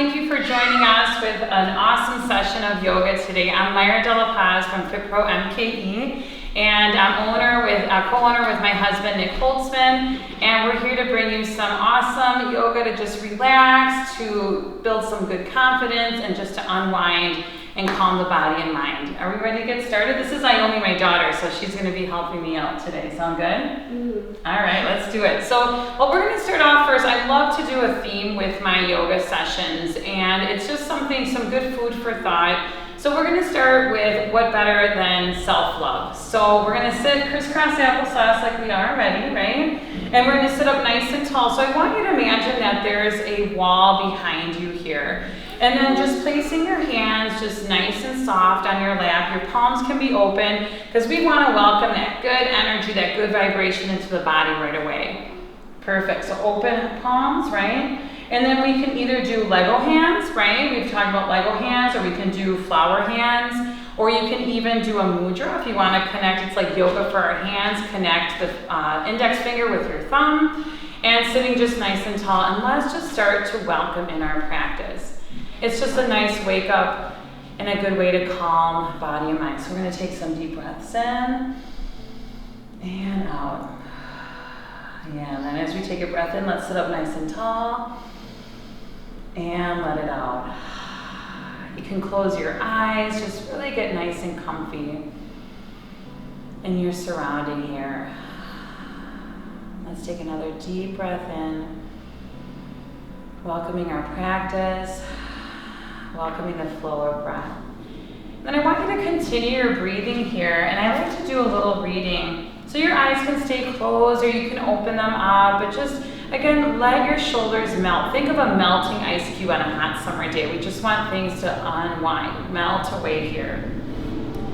thank you for joining us with an awesome session of yoga today. I'm Myra Paz from FitPro MKE, and I'm co-owner with my husband Nick Holtzman, and we're here to bring you some awesome yoga to just relax, to build some good confidence, and just to unwind and calm the body and mind. Are we ready to get started? This is Naomi, my daughter, so she's going to be helping me out today. Sound good? Mm-hmm. All right, let's do it. So, well, we're going to start off first. I love to do a theme with my yoga sessions, and it's just some good food for thought. So we're going to start with what better than self-love. So we're going to sit crisscross applesauce like we are already, right? And we're going to sit up nice and tall. So I want you to imagine that there's a wall behind you here. And then just placing your hands just nice and soft on your lap. Your palms can be open because we want to welcome that good energy, that good vibration into the body right away. Perfect. So open palms, right? And then we can either do Lego hands, right? We've talked about Lego hands, or we can do flower hands, or you can even do a mudra if you want to connect. It's like yoga for our hands. Connect the index finger with your thumb and sitting just nice and tall. And let's just start to welcome in our practice. It's just a nice wake up and a good way to calm body and mind. So we're going to take some deep breaths in and out. Yeah, and then as we take a breath in, let's sit up nice and tall and let it out. You can close your eyes, just really get nice and comfy in your surrounding here. Let's take another deep breath in, welcoming our practice, welcoming the flow of breath. Then I want you to continue your breathing here, and I like to do a little reading. So your eyes can stay closed or you can open them up, but just, again, let your shoulders melt. Think of a melting ice cube on a hot summer day. We just want things to unwind, melt away here.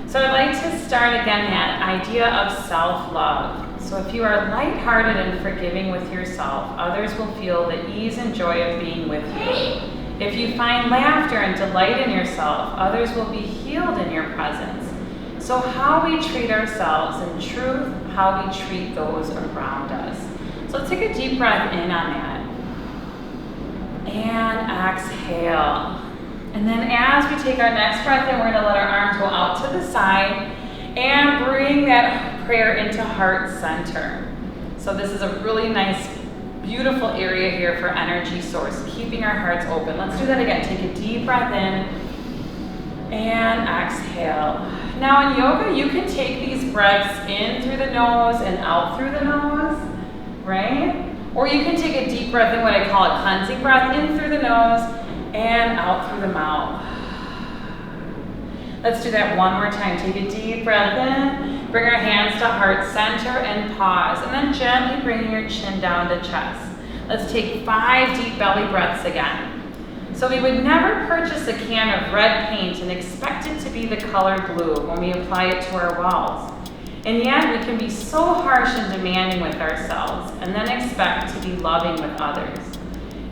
So I'd like to start again that idea of self-love. So if you are lighthearted and forgiving with yourself, others will feel the ease and joy of being with you. If you find laughter and delight in yourself, others will be healed in your presence. So how we treat ourselves, in truth, how we treat those around us. So let's take a deep breath in on that. And exhale. And then as we take our next breath in, we're going to let our arms go out to the side and bring that prayer into heart center. So this is a really nice, beautiful area here for energy source, keeping our hearts open. Let's do that again. Take a deep breath in and exhale. Now in yoga, you can take these breaths in through the nose and out through the nose, right? Or you can take a deep breath in, what I call a cleansing breath, in through the nose and out through the mouth. Let's do that one more time. Take a deep breath in, bring our hands to heart center and pause, and then gently bring your chin down to chest. Let's take 5 deep belly breaths again. So we would never purchase a can of red paint and expect it to be the color blue when we apply it to our walls. And yet we can be so harsh and demanding with ourselves and then expect to be loving with others.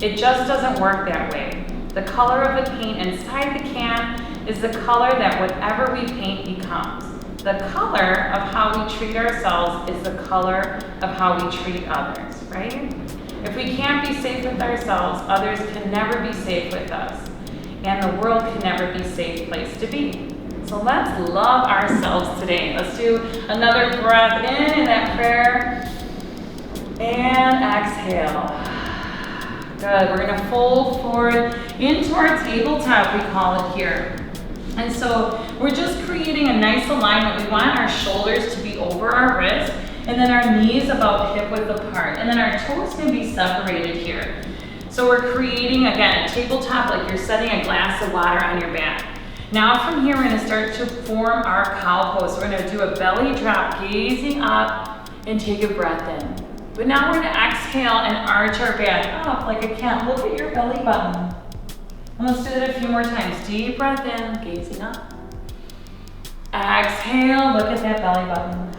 It just doesn't work that way. The color of the paint inside the can is the color that whatever we paint becomes. The color of how we treat ourselves is the color of how we treat others, right? If we can't be safe with ourselves, others can never be safe with us. And the world can never be a safe place to be. So let's love ourselves today. Let's do another breath in that prayer. And exhale. Good. We're going to fold forward into our tabletop, we call it here. And so we're just creating a nice alignment. We want our shoulders to be over our wrists, and then our knees about hip width apart. And then our toes can be separated here. So we're creating, again, a tabletop like you're setting a glass of water on your back. Now from here, we're going to start to form our cow pose. We're going to do a belly drop, gazing up, and take a breath in. But now we're going to exhale and arch our back up like a cat. Look at your belly button. And let's do that a few more times. Deep breath in, gazing up. Exhale, look at that belly button.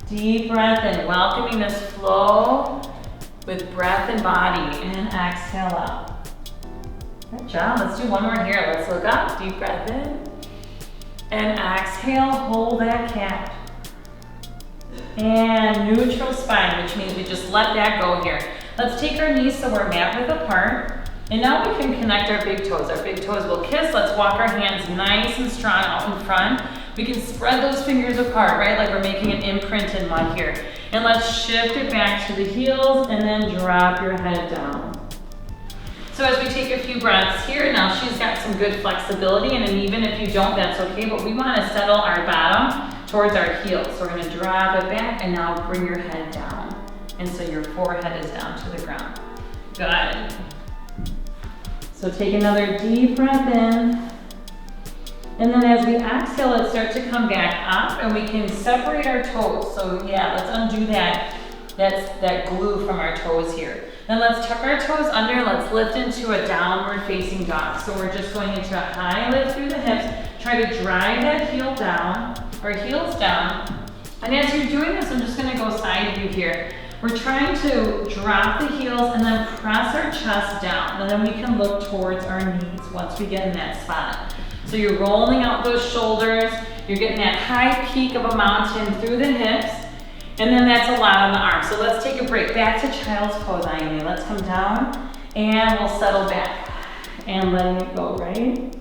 Deep breath in, welcoming this flow with breath and body. And exhale out. Good job. Let's do one more here. Let's look up. Deep breath in. And exhale, hold that cat. And neutral spine, which means we just let that go here. Let's take our knees so we're mat width apart. And now we can connect our big toes. Our big toes will kiss. Let's walk our hands nice and strong out in front. We can spread those fingers apart, right? Like we're making an imprint in mud here. And let's shift it back to the heels and then drop your head down. So as we take a few breaths here, now she's got some good flexibility, and even if you don't, that's okay, but we want to settle our bottom towards our heels. So we're going to drop it back and now bring your head down. And so your forehead is down to the ground. Good. So take another deep breath in. And then as we exhale, let's start to come back up, and we can separate our toes. So yeah, let's undo that glue from our toes here. Then let's tuck our toes under. Let's lift into a downward facing dog. So we're just going into a high lift through the hips. Try to drive that heel down, or heels down. And as you're doing this, I'm just gonna go side view here. We're trying to drop the heels and then press our chest down. And then we can look towards our knees once we get in that spot. So you're rolling out those shoulders. You're getting that high peak of a mountain through the hips. And then that's a lot on the arms. So let's take a break. Back to child's pose, Naomi. Let's come down and we'll settle back and letting it go, right?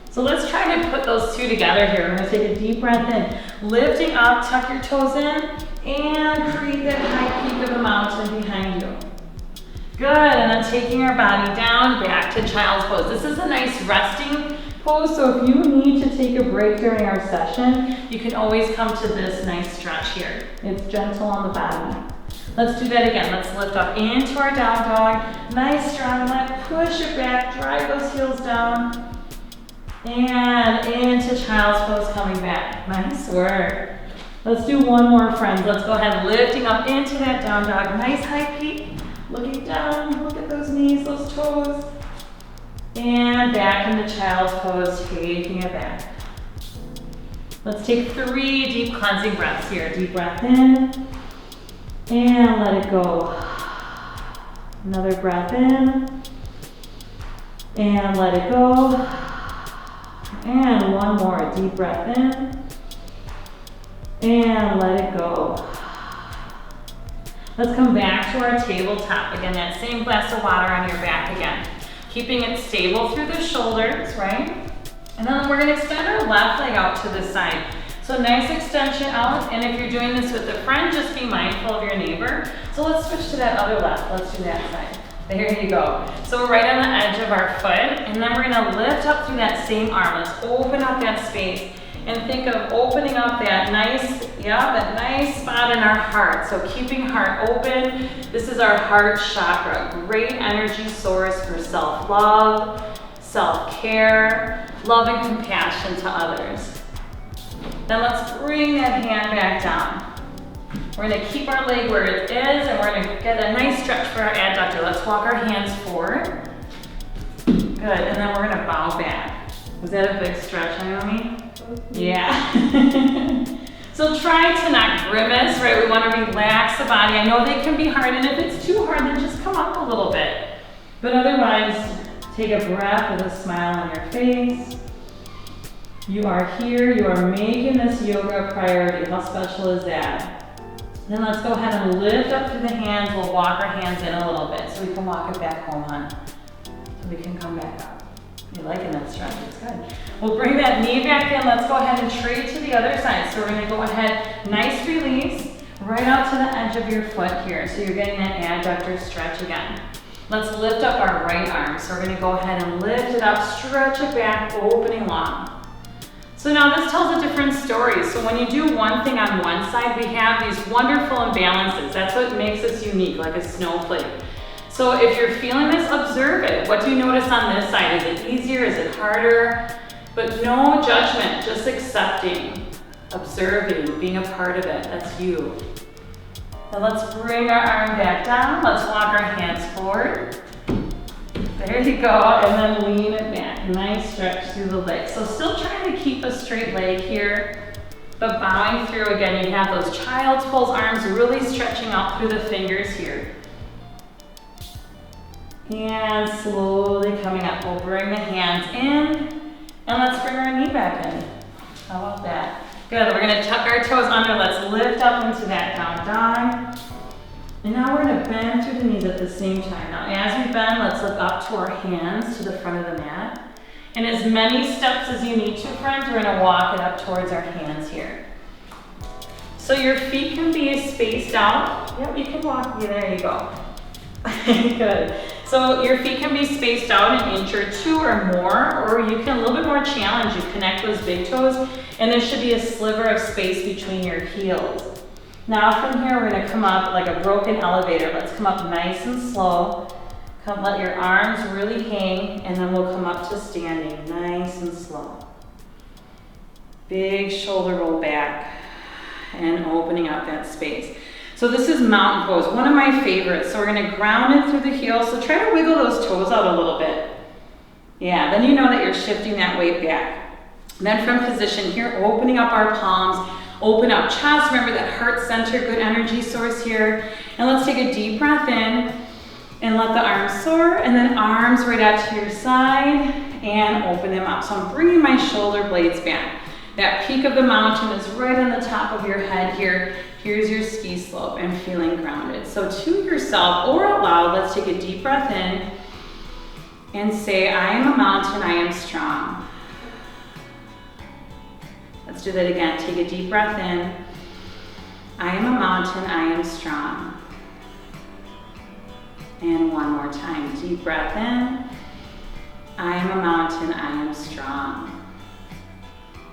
So let's try to put those two together here. We're gonna take a deep breath in. Lifting up, tuck your toes in, and create that high peak of a mountain behind you. Good, and then taking our body down, back to child's pose. This is a nice resting pose, so if you need to take a break during our session, you can always come to this nice stretch here. It's gentle on the body. Let's do that again. Let's lift up into our down dog. Nice strong leg, push it back, drive those heels down. And into child's pose, coming back. Nice work. Let's do one more, friends. Let's go ahead, lifting up into that down dog. Nice high peak. Looking down, look at those knees, those toes. And back into child's pose, taking it back. Let's take 3 deep cleansing breaths here. Deep breath in, and let it go. Another breath in, and let it go. And one more, deep breath in, and let it go. Let's come back to our tabletop. Again, that same glass of water on your back again. Keeping it stable through the shoulders, right? And then we're gonna extend our left leg out to the side. So nice extension out, and if you're doing this with a friend, just be mindful of your neighbor. So let's switch to that other left. Let's do that side. There you go. So we're right on the edge of our foot, and then we're gonna lift up through that same arm. Let's open up that space and think of opening up that nice spot in our heart. So keeping heart open. This is our heart chakra. Great energy source for self-love, self-care, love and compassion to others. Then let's bring that hand back down. We're gonna keep our leg where it is, and we're gonna get a nice stretch for our adductor. Let's walk our hands forward. Good, and then we're gonna bow back. Was that a big stretch, Naomi? Yeah. So try to not grimace, right? We want to relax the body. I know they can be hard, and if it's too hard, then just come up a little bit. But otherwise, take a breath with a smile on your face. You are here. You are making this yoga a priority. How special is that? Then let's go ahead and lift up through the hands. We'll walk our hands in a little bit so we can walk it back home, hon. So we can come back up. You're liking that stretch, it's good. We'll bring that knee back in. Let's go ahead and trade to the other side. So we're gonna go ahead, nice release, right out to the edge of your foot here. So you're getting that adductor stretch again. Let's lift up our right arm. So we're gonna go ahead and lift it up, stretch it back, opening long. So now this tells a different story. So when you do one thing on one side, we have these wonderful imbalances. That's what makes us unique, like a snowflake. So if you're feeling this, observe it. What do you notice on this side? Is it easier? Is it harder? But no judgment, just accepting, observing, being a part of it. That's you. Now let's bring our arm back down. Let's walk our hands forward. There you go, and then lean it back. Nice stretch through the legs. So still trying to keep a straight leg here, but bowing through again. You have those child's pose arms really stretching out through the fingers here. And slowly coming up, we'll bring the hands in, and let's bring our knee back in. How about that? Good, we're gonna tuck our toes under. Let's lift up into that down dog. And now we're gonna bend through the knees at the same time. Now as we bend, let's look up to our hands to the front of the mat. And as many steps as you need to, friends, we're gonna walk it up towards our hands here. So your feet can be spaced out. Yep, you can walk, yeah, there you go. Good. So your feet can be spaced out an inch or two or more, or you can a little bit more challenge. You connect those big toes, and there should be a sliver of space between your heels. Now from here, we're gonna come up like a broken elevator. Let's come up nice and slow. Come, let your arms really hang, and then we'll come up to standing, nice and slow. Big shoulder roll back, and opening up that space. So this is mountain pose, one of my favorites. So we're gonna ground it through the heels. So try to wiggle those toes out a little bit. Yeah, then you know that you're shifting that weight back. Then from position here, opening up our palms, open up chest. Remember that heart center, good energy source here. And let's take a deep breath in and let the arms soar, and then arms right out to your side and open them up. So I'm bringing my shoulder blades back. That peak of the mountain is right on the top of your head here. Here's your ski slope and feeling grounded. So to yourself or out loud, let's take a deep breath in and say, I am a mountain, I am strong. Let's do that again. Take a deep breath in. I am a mountain, I am strong. And one more time, deep breath in. I am a mountain, I am strong.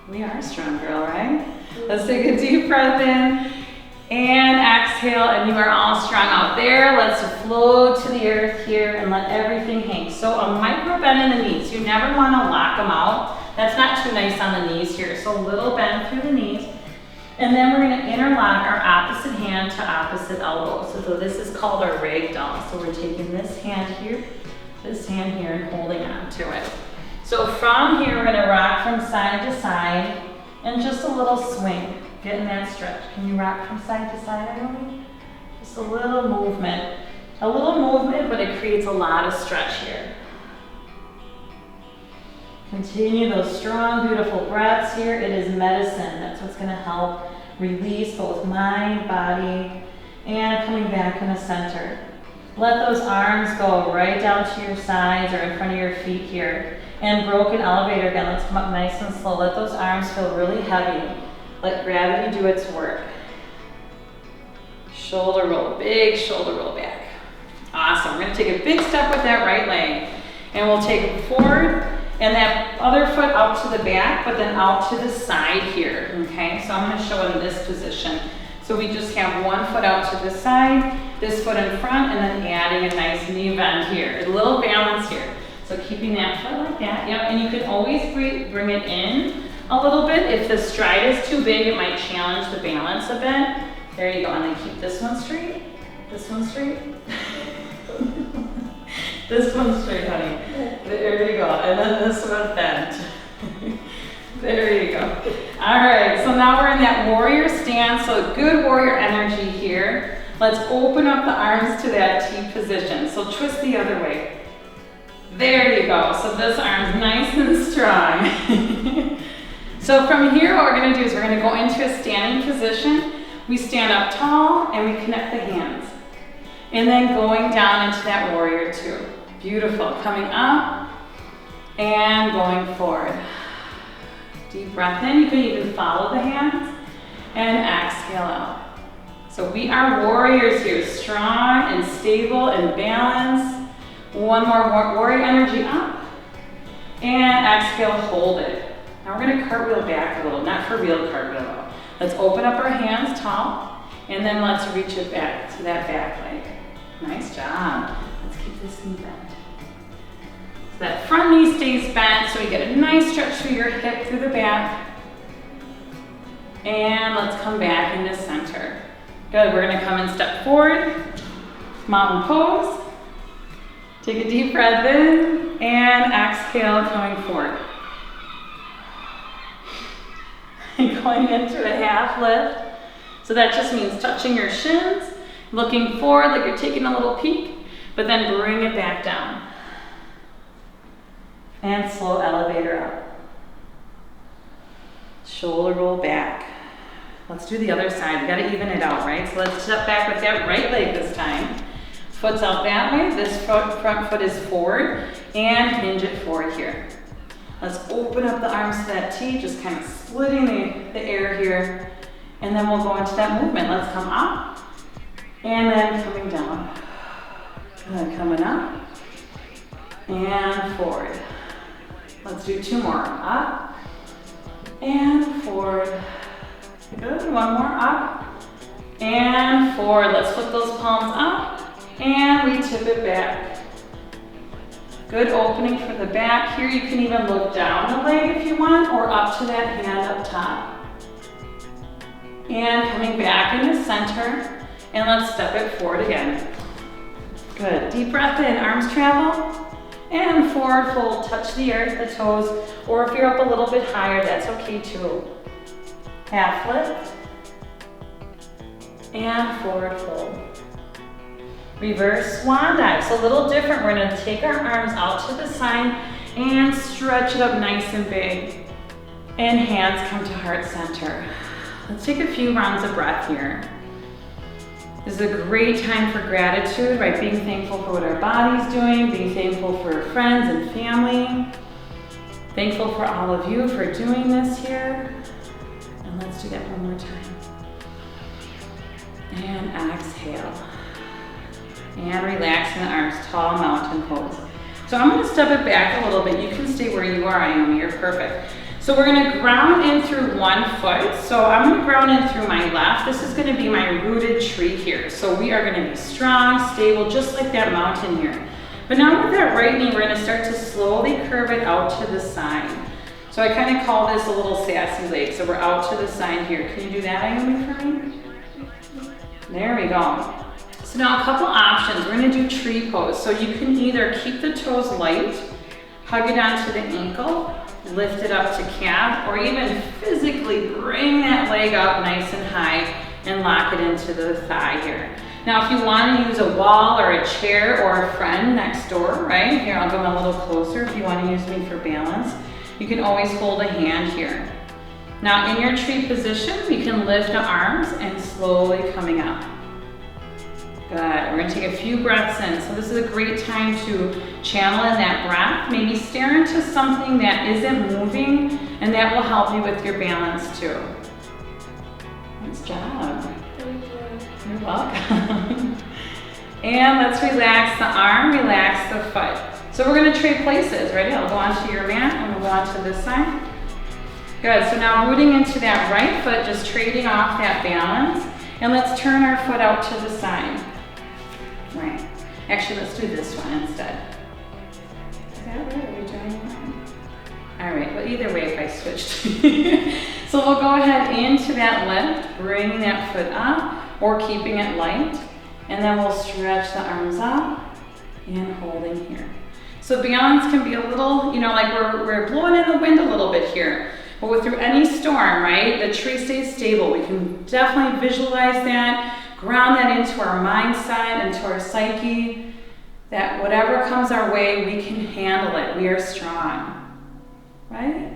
We are strong, girl, right? Let's take a deep breath in and exhale, and you are all strong out there. Let's float to the earth here and let everything hang. So a micro bend in the knees. You never want to lock them out. That's not too nice on the knees here. So a little bend through the knees. And then we're going to interlock our opposite hand to opposite elbow. So this is called our ragdoll. So we're taking this hand here, and holding on to it. So from here, we're going to rock from side to side and just a little swing, getting that stretch. Can you rock from side to side, Naomi? Just a little movement. A little movement, but it creates a lot of stretch here. Continue those strong, beautiful breaths here. It is medicine. That's what's going to help release both mind, body, and coming back in the center. Let those arms go right down to your sides or in front of your feet here. And broken elevator again. Let's come up nice and slow. Let those arms feel really heavy. Let gravity do its work. Shoulder roll, big shoulder roll back. Awesome. We're going to take a big step with that right leg. And we'll take it forward and that other foot out to the back, but then out to the side here. Okay, so I'm going to show in this position. So we just have one foot out to the side, this foot in front, and then adding a nice knee bend here. A little balance here. So keeping that foot like that, yep, and you can always bring it in a little bit. If the stride is too big, it might challenge the balance a bit. There you go, and then keep this one straight, this one straight. This one straight, honey. There you go, and then this one bent. There you go. All right, so now we're in that warrior stance, so good warrior energy here. Let's open up the arms to that T position. So twist the other way. There you go. So this arm's nice and strong. So from here, what we're going to do is we're going to go into a standing position. We stand up tall and we connect the hands. And then going down into that warrior two. Beautiful. Coming up and going forward. Deep breath in. You can even follow the hands and exhale out. So we are warriors here. Strong and stable and balanced. One more warrior energy up, and exhale, hold it. Now we're going to cartwheel back a little, not for real cartwheel though. Let's open up our hands tall, and then let's reach it back to that back leg. Nice job. Let's keep this knee bent. So that front knee stays bent, so we get a nice stretch through your hip, through the back. And let's come back into center. Good, we're going to come and step forward, mountain pose. Take a deep breath in and exhale, coming forward. And going into a half lift. So that just means touching your shins, looking forward like you're taking a little peek, but then bring it back down. And slow elevator up. Shoulder roll back. Let's do the other side. We gotta even it out, right? So let's step back with that right leg this time. Foot's out that way. This front foot is forward and hinge it forward here. Let's open up the arms to that T, just kind of splitting the air here. And then we'll go into that movement. Let's come up and then coming down. Good, coming up and forward. Let's do 2 more. Up and forward. Good, 1 more. Up and forward. Let's flip those palms up and we tip it back. Good opening for the back. Here you can even look down the leg if you want, or up to that hand up top. And coming back in the center, and let's step it forward again. Good, deep breath in, arms travel, and forward fold, touch the earth, the toes, or if you're up a little bit higher, that's okay too. Half lift, and forward fold. Reverse swan dive, so a little different. We're gonna take our arms out to the side and stretch it up nice and big. And hands come to heart center. Let's take a few rounds of breath here. This is a great time for gratitude, right? Being thankful for what our body's doing, being thankful for friends and family. Thankful for all of you for doing this here. And let's do that one more time. And exhale. And relaxing the arms, tall mountain pose. So I'm gonna step it back a little bit. You can stay where you are, Naomi, you're perfect. So we're gonna ground in through one foot. So I'm gonna ground in through my left. This is gonna be my rooted tree here. So we are gonna be strong, stable, just like that mountain here. But now with that right knee, we're gonna start to slowly curve it out to the side. So I kind of call this a little sassy leg. So we're out to the side here. Can you do that, Naomi, for me? There we go. So now a couple options. We're gonna do tree pose. So you can either keep the toes light, hug it onto the ankle, lift it up to calf, or even physically bring that leg up nice and high and lock it into the thigh here. Now if you want to use a wall or a chair or a friend next door, right? Here, I'll go a little closer if you want to use me for balance. You can always hold a hand here. Now in your tree position, you can lift the arms and slowly coming up. Good, we're gonna take a few breaths in. So this is a great time to channel in that breath. Maybe stare into something that isn't moving, and that will help you with your balance too. Nice job. Thank you. You're welcome. And let's relax the arm, relax the foot. So we're gonna trade places. Ready? I'll go onto your mat and we'll go onto this side. Good, so now rooting into that right foot, just trading off that balance. And let's turn our foot out to the side. Right. Actually, let's do this one instead. Is that right? Are we doing that? All right, well, either way, if I switched. So we'll go ahead into that lift, bringing that foot up or keeping it light. And then we'll stretch the arms up and holding here. So balance can be a little, you know, like we're blowing in the wind a little bit here. But through any storm, right, the tree stays stable. We can definitely visualize that, ground that into our mind side, into our psyche, that whatever comes our way, we can handle it. We are strong, right?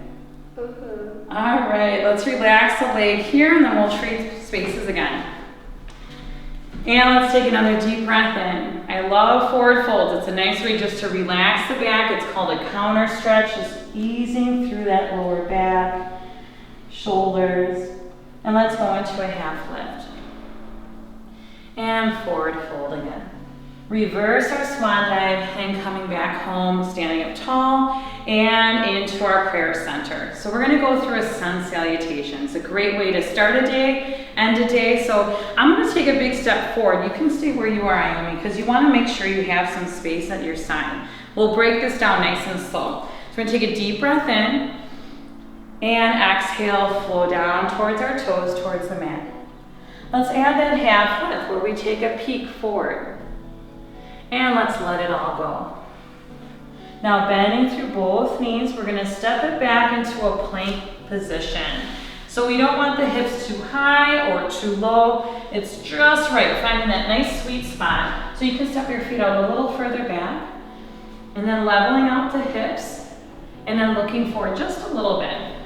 Mm-hmm. All right, let's relax the leg here, and then we'll trade spaces again. And let's take another deep breath in. I love forward folds. It's a nice way just to relax the back. It's called a counter stretch, just easing through that lower back, shoulders. And let's go into a half lift. And forward fold again. Reverse our swan dive and coming back home, standing up tall and into our prayer center. So we're gonna go through a sun salutation. It's a great way to start a day, end a day. So I'm gonna take a big step forward. You can stay where you are, Naomi, because you wanna make sure you have some space at your side. We'll break this down nice and slow. So we're gonna take a deep breath in and exhale, flow down towards our toes, towards the mat. Let's add that half lift where we take a peek forward. And let's let it all go. Now bending through both knees, we're gonna step it back into a plank position. So we don't want the hips too high or too low. It's just right, finding that nice sweet spot. So you can step your feet out a little further back and then leveling out the hips and then looking forward just a little bit.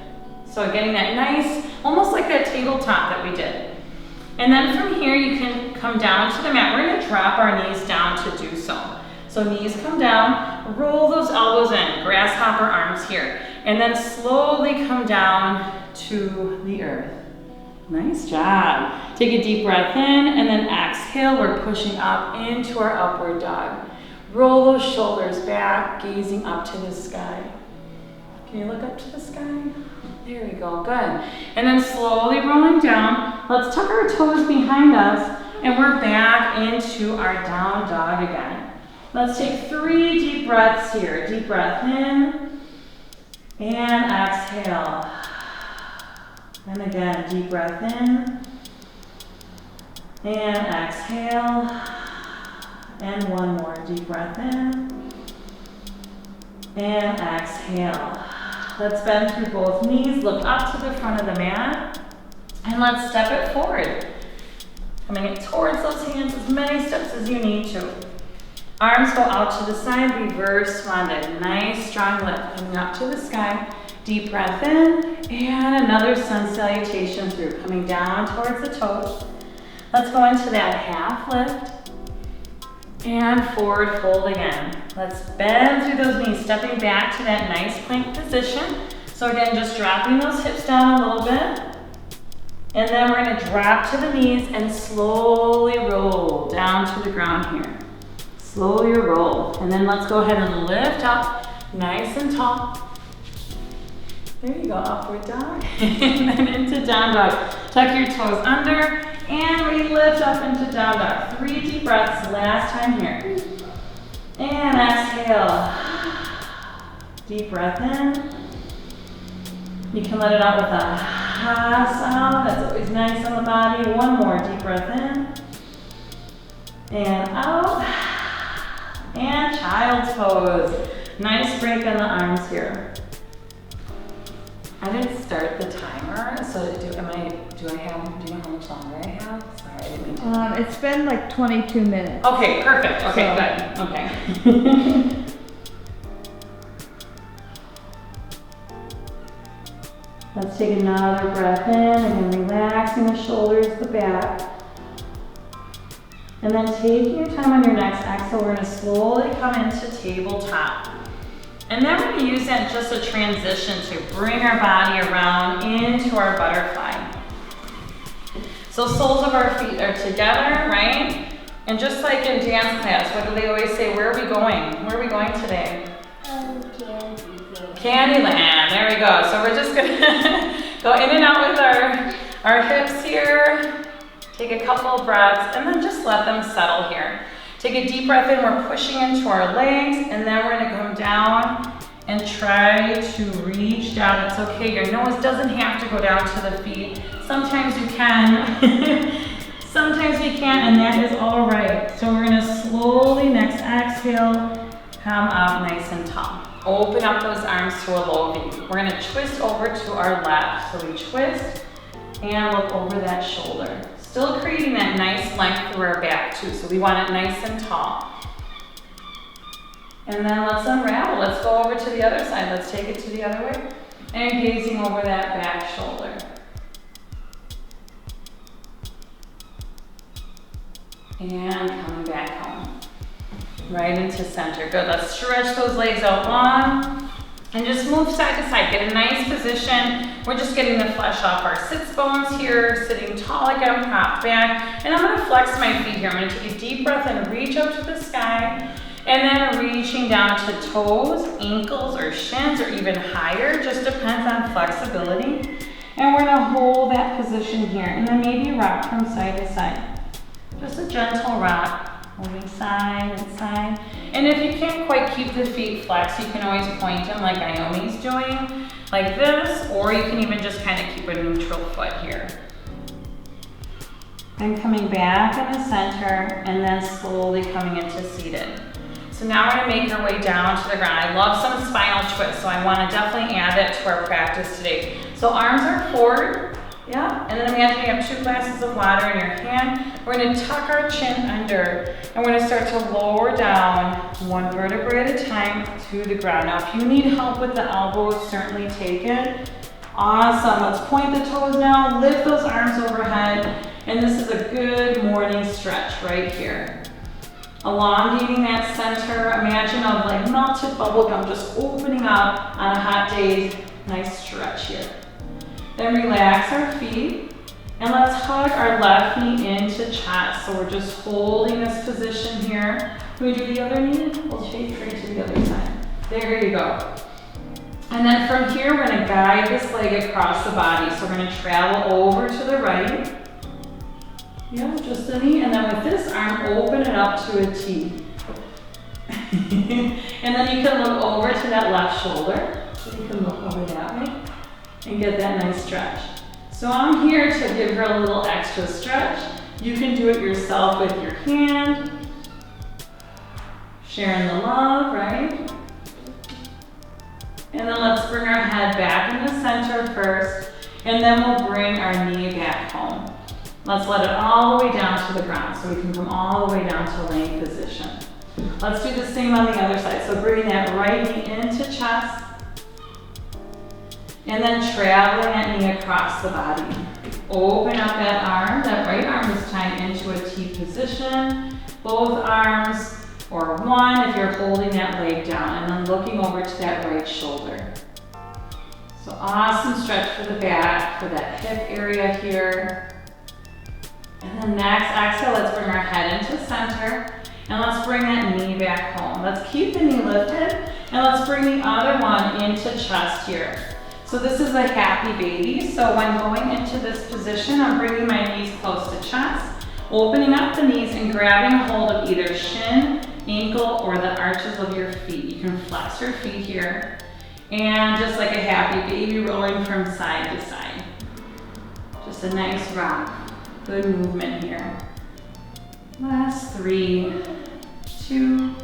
So getting that nice almost like that tabletop that we did. And then from here, you can come down to the mat. We're gonna drop our knees down to do so. So knees come down, roll those elbows in, grasshopper arms here. And then slowly come down to the earth. Nice job. Take a deep breath in and then exhale. We're pushing up into our upward dog. Roll those shoulders back, gazing up to the sky. Can you look up to the sky? There we go, good. And then slowly rolling down. Let's tuck our toes behind us and we're back into our down dog again. Let's take 3 deep breaths here. Deep breath in and exhale. And again, deep breath in and exhale. And one more deep breath in and exhale. Let's bend through both knees, look up to the front of the mat, and let's step it forward. Coming it towards those hands as many steps as you need to. Arms go out to the side, reverse swan dive. Nice strong lift, coming up to the sky. Deep breath in, and another sun salutation through, coming down towards the toes. Let's go into that half lift, and forward fold again. Let's bend through those knees, stepping back to that nice plank position. So again, just dropping those hips down a little bit. And then we're gonna drop to the knees and slowly roll down to the ground here. Slowly roll. And then let's go ahead and lift up nice and tall. There you go, upward dog. And then into down dog. Tuck your toes under and we lift up into down dog. 3 deep breaths, last time here. And exhale. Deep breath in. You can let it out with a ha sound. That's always nice on the body. One more deep breath in. And out. And child's pose. Nice break on the arms here. I didn't start the timer, so do you know how much longer I have? Sorry, I didn't mean to. It's been like 22 minutes. Okay, perfect. Okay, good. Okay. Let's take another breath in and then relaxing the shoulders, the back. And then taking your time on your next exhale, we're gonna slowly come into tabletop. And then we're gonna use that just a transition to bring our body around into our butterfly. So soles of our feet are together, right? And just like in dance class, what do they always say? Where are we going? Where are we going today? Candyland, there we go. So we're just gonna go in and out with our hips here. Take a couple of breaths and then just let them settle here. Take a deep breath in, we're pushing into our legs, and then we're gonna come down and try to reach down. It's okay, your nose doesn't have to go down to the feet. Sometimes you can, sometimes we can't, and that is all right. So we're gonna slowly, next exhale, come up nice and tall. Open up those arms to a low V. We're gonna twist over to our left. So we twist and look over that shoulder. Still creating that nice length through our back too, so we want it nice and tall. And then let's unravel. Let's go over to the other side. Let's take it to the other way. And gazing over that back shoulder. And coming back home. Right into center. Good. Let's stretch those legs out long. And just move side to side, get a nice position. We're just getting the flesh off our sits bones here, sitting tall again, pop back. And I'm gonna flex my feet here. I'm gonna take a deep breath and reach up to the sky. And then reaching down to toes, ankles, or shins, or even higher, just depends on flexibility. And we're gonna hold that position here. And then maybe rock from side to side. Just a gentle rock. Moving side and side. And if you can't quite keep the feet flexed, you can always point them like Naomi's doing, like this, or you can even just kind of keep a neutral foot here. And coming back in the center, and then slowly coming into seated. So now we're gonna make our way down to the ground. I love some spinal twist, so I wanna definitely add that to our practice today. So arms are forward. Yeah, and then imagine you have 2 glasses of water in your hand. We're gonna tuck our chin under, and we're gonna start to lower down 1 vertebrae at a time to the ground. Now, if you need help with the elbows, certainly take it. Awesome. Let's point the toes now. Lift those arms overhead. And this is a good morning stretch right here. Elongating that center. Imagine of like melted bubble gum just opening up on a hot day. Nice stretch here. Then relax our feet. And let's hug our left knee into chest. So we're just holding this position here. Can we do the other knee? We'll shake straight to the other side. There you go. And then from here, we're gonna guide this leg across the body. So we're gonna travel over to the right. Yeah, just a knee. And then with this arm, open it up to a T. And then you can look over to that left shoulder. So you can look over that way and get that nice stretch. So I'm here to give her a little extra stretch. You can do it yourself with your hand. Sharing the love, right? And then let's bring our head back in the center first, and then we'll bring our knee back home. Let's let it all the way down to the ground, so we can come all the way down to laying position. Let's do the same on the other side. So bringing that right knee into chest, and then traveling that knee across the body. Open up that arm. That right arm is tied into a T position. Both arms, or one if you're holding that leg down, and then looking over to that right shoulder. So awesome stretch for the back, for that hip area here. And then next, exhale, let's bring our head into center, and let's bring that knee back home. Let's keep the knee lifted, and let's bring the other one into chest here. So this is a happy baby. So when going into this position, I'm bringing my knees close to chest, opening up the knees and grabbing a hold of either shin, ankle, or the arches of your feet. You can flex your feet here. And just like a happy baby, rolling from side to side. Just a nice rock. Good movement here. Last 3, 2,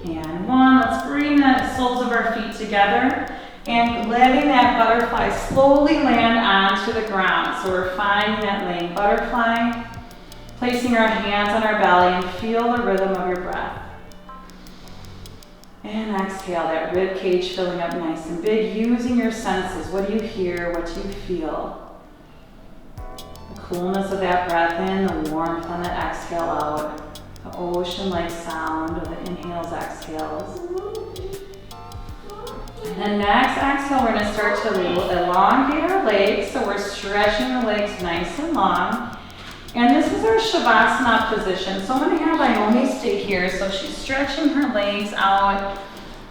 and 1. Let's bring the soles of our feet together and letting that butterfly slowly land onto the ground. So we're finding that laying butterfly, placing our hands on our belly, and feel the rhythm of your breath. And exhale, that rib cage filling up nice and big, using your senses. What do you hear? What do you feel? The coolness of that breath in, the warmth on that exhale out, the ocean-like sound of the inhales, exhales. And then next exhale, we're going to start to elongate our legs. So we're stretching the legs nice and long. And this is our Shavasana position. So I'm going to have Naomi stay here. So she's stretching her legs out,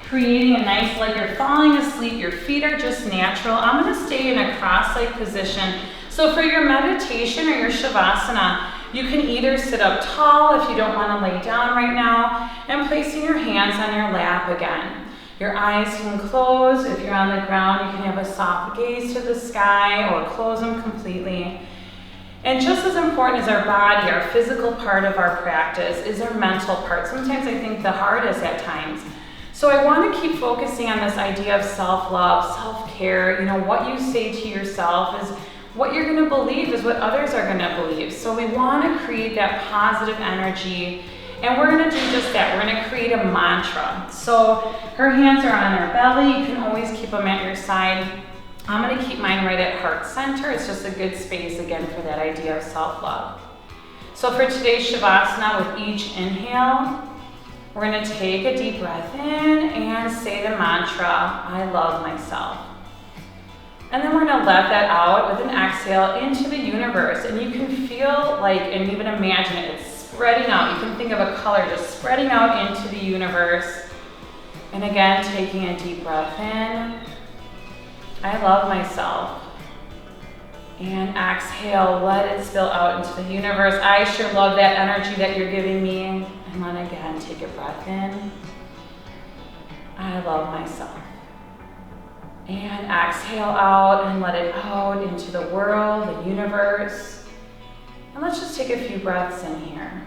creating a nice, like you're falling asleep. Your feet are just natural. I'm going to stay in a cross-leg position. So for your meditation or your Shavasana, you can either sit up tall if you don't want to lay down right now, and placing your hands on your lap again. Your eyes can close. If you're on the ground, you can have a soft gaze to the sky or close them completely. And just as important as our body, our physical part of our practice, is our mental part. Sometimes I think the hardest at times. So I want to keep focusing on this idea of self-love, self-care. You know, what you say to yourself is what you're going to believe is what others are going to believe. So we want to create that positive energy, and we're going to do just that. We're going to create a mantra. So her hands are on her belly. You can always keep them at your side. I'm going to keep mine right at heart center. It's just a good space, again, for that idea of self-love. So for today's Shavasana, with each inhale, we're going to take a deep breath in and say the mantra, I love myself. And then we're going to let that out with an exhale into the universe. And you can feel like, and even imagine it, it's spreading out. You can think of a color just spreading out into the universe. And again, taking a deep breath in. I love myself. And exhale, let it spill out into the universe. I sure love that energy that you're giving me. And then again, take a breath in. I love myself. And exhale out and let it out into the world, the universe. And let's just take a few breaths in here.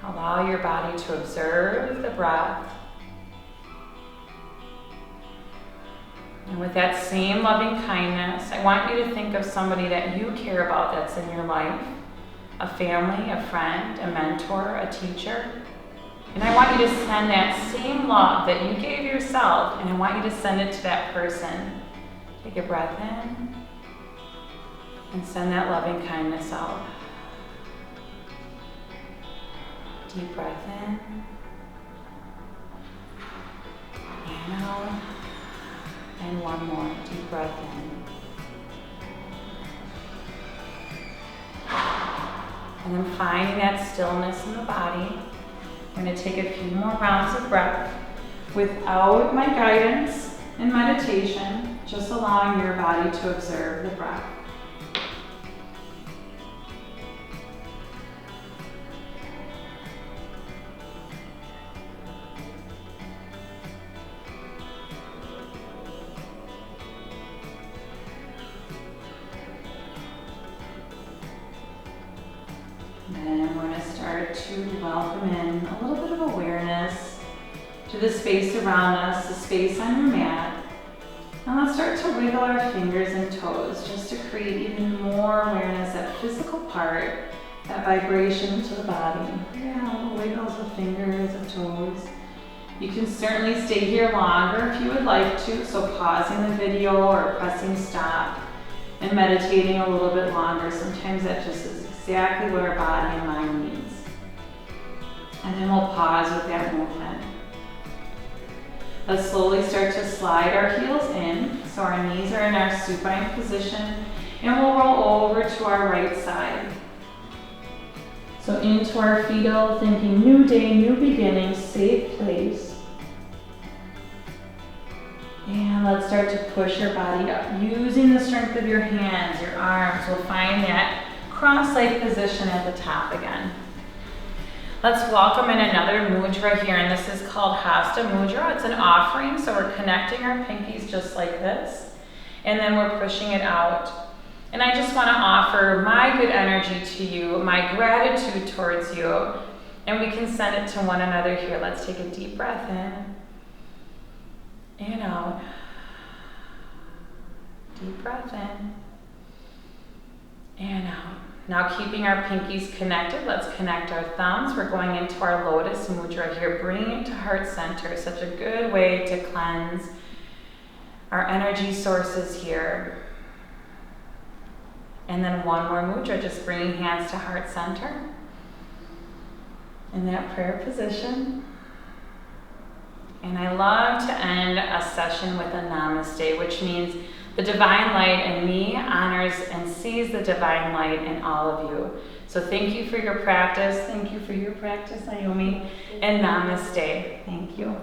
Allow your body to observe the breath. And with that same loving kindness, I want you to think of somebody that you care about that's in your life. A family, a friend, a mentor, a teacher. And I want you to send that same love that you gave yourself, and I want you to send it to that person. Take a breath in and send that loving kindness out. Deep breath in and out. And one more deep breath in. And then finding that stillness in the body. I'm going to take a few more rounds of breath without my guidance in meditation, just allowing your body to observe the breath. Then we're going to start to welcome in a little bit of awareness to the space around us, the space on your mat. And let's start to wiggle our fingers and toes just to create even more awareness, that physical part, that vibration to the body. Yeah, little wiggles of fingers, of toes. You can certainly stay here longer if you would like to, so pausing the video or pressing stop and meditating a little bit longer. Sometimes that just is exactly what our body and mind needs. And then we'll pause with that movement. Let's slowly start to slide our heels in, so our knees are in our supine position, and we'll roll over to our right side. So into our fetal, thinking new day, new beginning, safe place. And let's start to push your body up, using the strength of your hands, your arms. We'll find that cross-leg position at the top again. Let's welcome in another mudra here, and this is called Hasta Mudra. It's an offering, so we're connecting our pinkies just like this, and then we're pushing it out. And I just want to offer my good energy to you, my gratitude towards you, and we can send it to one another here. Let's take a deep breath in and out. Deep breath in and out. Now keeping our pinkies connected, let's connect our thumbs. We're going into our Lotus Mudra here, bringing it to heart center. Such a good way to cleanse our energy sources here. And then one more mudra, just bringing hands to heart center. In that prayer position. And I love to end a session with a Namaste, which means the divine light in me honors and sees the divine light in all of you. So thank you for your practice. Thank you for your practice, Naomi. And Namaste. Thank you.